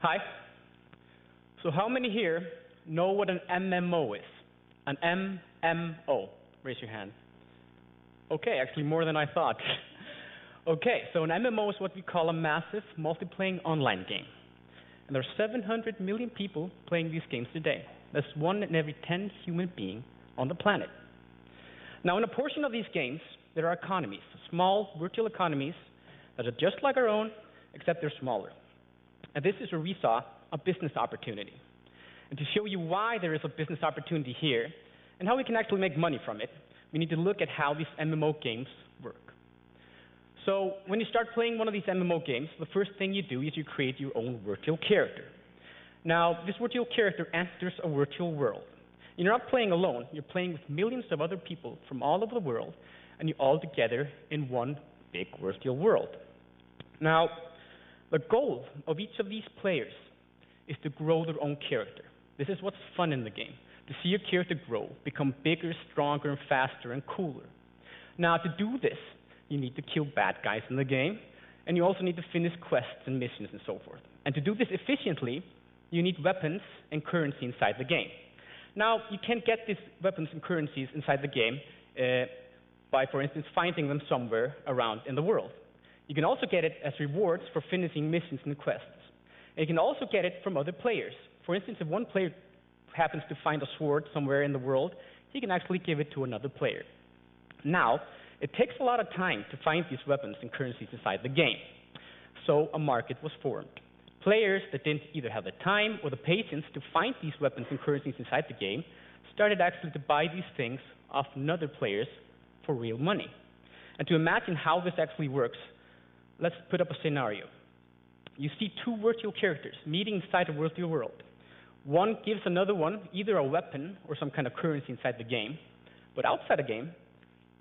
Hi. So how many here know what an MMO is? An MMO. Raise your hand. Okay, actually more than I thought. Okay, so an MMO is what we call a massive multiplayer online game. And there are 700 million people playing these games today. That's 1 in every 10 human beings on the planet. Now, in a portion of these games, there are economies, small virtual economies that are just like our own, except they're smaller. And this is where we saw a business opportunity. And to show you why there is a business opportunity here and how we can actually make money from it, we need to look at how these MMO games work. So when you start playing one of these MMO games, the first thing you do is you create your own virtual character. Now, this virtual character enters a virtual world. You're not playing alone. You're playing with millions of other people from all over the world, and you're all together in one big virtual world. Now, the goal of each of these players is to grow their own character. This is what's fun in the game, to see your character grow, become bigger, stronger, and faster, and cooler. Now, to do this, you need to kill bad guys in the game, and you also need to finish quests and missions and so forth. And to do this efficiently, you need weapons and currency inside the game. Now, you can get these weapons and currencies inside the game by, for instance, finding them somewhere around in the world. You can also get it as rewards for finishing missions and quests. And you can also get it from other players. For instance, if one player happens to find a sword somewhere in the world, he can actually give it to another player. Now, it takes a lot of time to find these weapons and currencies inside the game. So a market was formed. Players that didn't either have the time or the patience to find these weapons and currencies inside the game started actually to buy these things off other players for real money. And to imagine how this actually works, let's put up a scenario. You see two virtual characters meeting inside a virtual world. One gives another one either a weapon or some kind of currency inside the game, but outside the game,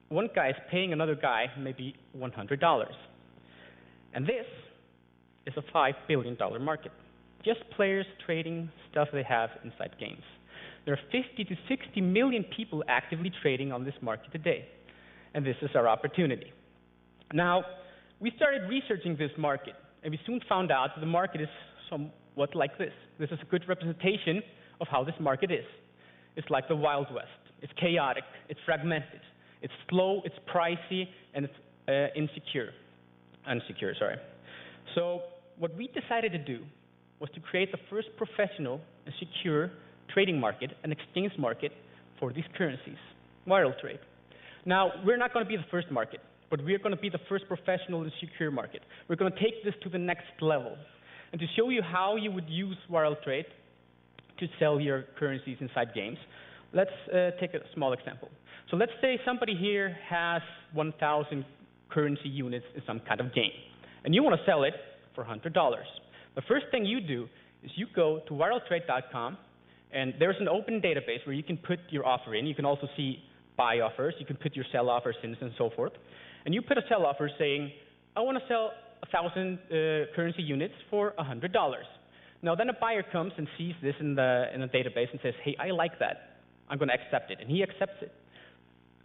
one guy is paying another guy maybe $100. And this is a $5 billion market. Just players trading stuff they have inside games. There are 50 to 60 million people actively trading on this market today. And this is our opportunity. Now, we started researching this market, and we soon found out that the market is somewhat like this. This is a good representation of how this market is. It's like the Wild West. It's chaotic, it's fragmented, it's slow, it's pricey, and it's insecure. So what we decided to do was to create the first professional and secure trading market, an exchange market for these currencies, ViralTrade. Now, we're not going to be the first market, but we're going to be the first professional and secure market. We're going to take this to the next level. And to show you how you would use ViralTrade to sell your currencies inside games, let's take a small example. So let's say somebody here has 1,000 currency units in some kind of game, and you want to sell it for $100. The first thing you do is you go to ViralTrade.com, and there's an open database where you can put your offer in. You can also see buy offers. You can put your sell offers in and so forth. And you put a sell offer saying, I want to sell 1,000 currency units for $100. Now, then a buyer comes and sees this in the database and says, hey, I like that. I'm going to accept it. And he accepts it.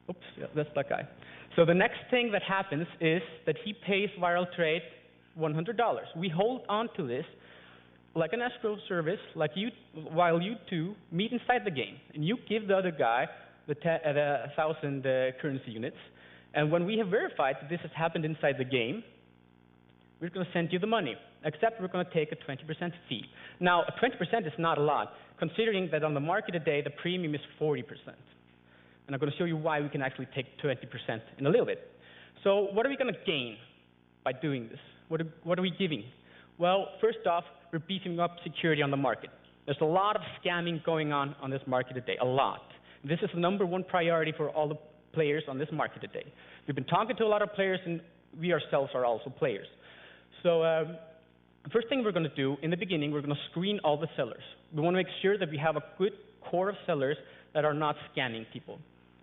Oops, yeah, that's that guy. So the next thing that happens is that he pays ViralTrade $100. We hold on to this like an escrow service, like while you two meet inside the game, and you give the other guy the 1,000 currency units. And when we have verified that this has happened inside the game, we're going to send you the money, except we're going to take a 20% fee. Now, 20% is not a lot, considering that on the market today, the premium is 40%. And I'm going to show you why we can actually take 20% in a little bit. So what are we going to gain by doing this? What are we giving? Well, first off, we're beefing up security on the market. There's a lot of scamming going on this market today, a lot. This is the #1 priority for all the players on this market today. We've been talking to a lot of players, and we ourselves are also players. So the first thing we're going to do, in the beginning, we're going to screen all the sellers. We want to make sure that we have a good core of sellers that are not scamming people.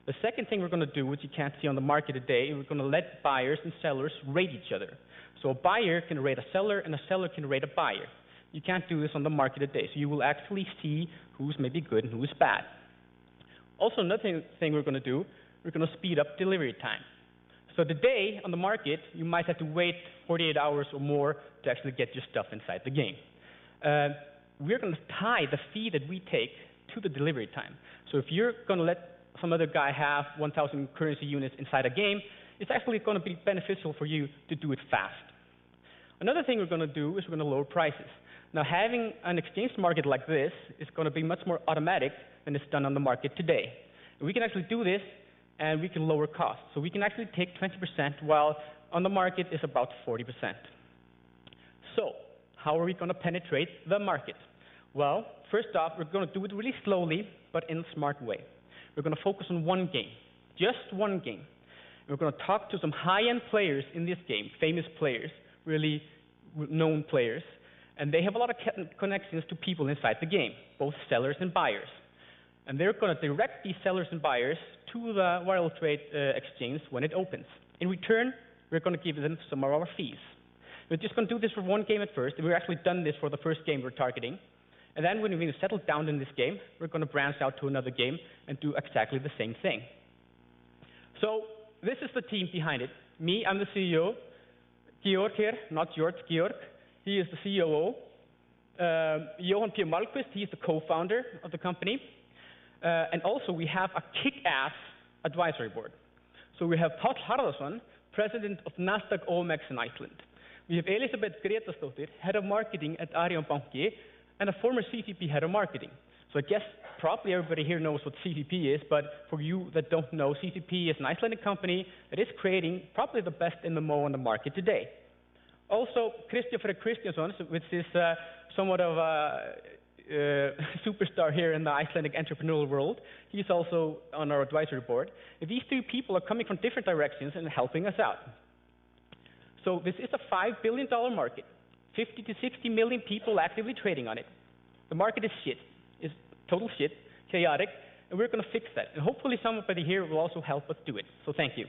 The second thing we're going to do, which you can't see on the market today, we're going to let buyers and sellers rate each other. So a buyer can rate a seller, and a seller can rate a buyer. You can't do this on the market today, so you will actually see who's maybe good and who's bad. Also, another thing we're going to do, we're going to speed up delivery time. So today, on the market, you might have to wait 48 hours or more to actually get your stuff inside the game. we're going to tie the fee that we take to the delivery time. So if you're going to let some other guy have 1,000 currency units inside a game, it's actually going to be beneficial for you to do it fast. Another thing we're going to do is we're going to lower prices. Now, having an exchange market like this is going to be much more automatic than it's done on the market today. And we can actually do this, and we can lower costs. So we can actually take 20%, while on the market is about 40%. So how are we going to penetrate the market? Well, first off, we're going to do it really slowly, but in a smart way. We're going to focus on one game, just one game. We're going to talk to some high-end players in this game, famous players, really known players, and they have a lot of connections to people inside the game, both sellers and buyers. And they're going to direct these sellers and buyers to the ViralTrade exchange when it opens. In return, we're going to give them some of our fees. We're just going to do this for one game at first, and we've actually done this for the first game we're targeting. And then when we've settled down in this game, we're going to branch out to another game and do exactly the same thing. So this is the team behind it. Me, I'm the CEO. Georg here, not George, Georg. He is the COO. Johan P. Malmqvist, he's the co-founder of the company. And also we have a kick-ass advisory board. So we have Páll Harðarson, president of Nasdaq OMX in Iceland. We have Elisabeth Gretarsdóttir, head of marketing at Arion Banki, and a former CCP head of marketing. So I guess probably everybody here knows what CCP is, but for you that don't know, CCP is an Icelandic company that is creating probably the best MMO on the market today. Also, Kristján Freyr Kristjánsson, which is somewhat of a superstar here in the Icelandic entrepreneurial world. He's also on our advisory board. And these three people are coming from different directions and helping us out. So this is a $5 billion market, 50 to 60 million people actively trading on it. The market is shit, is total shit, chaotic, and we're going to fix that. And hopefully somebody here will also help us do it. So thank you.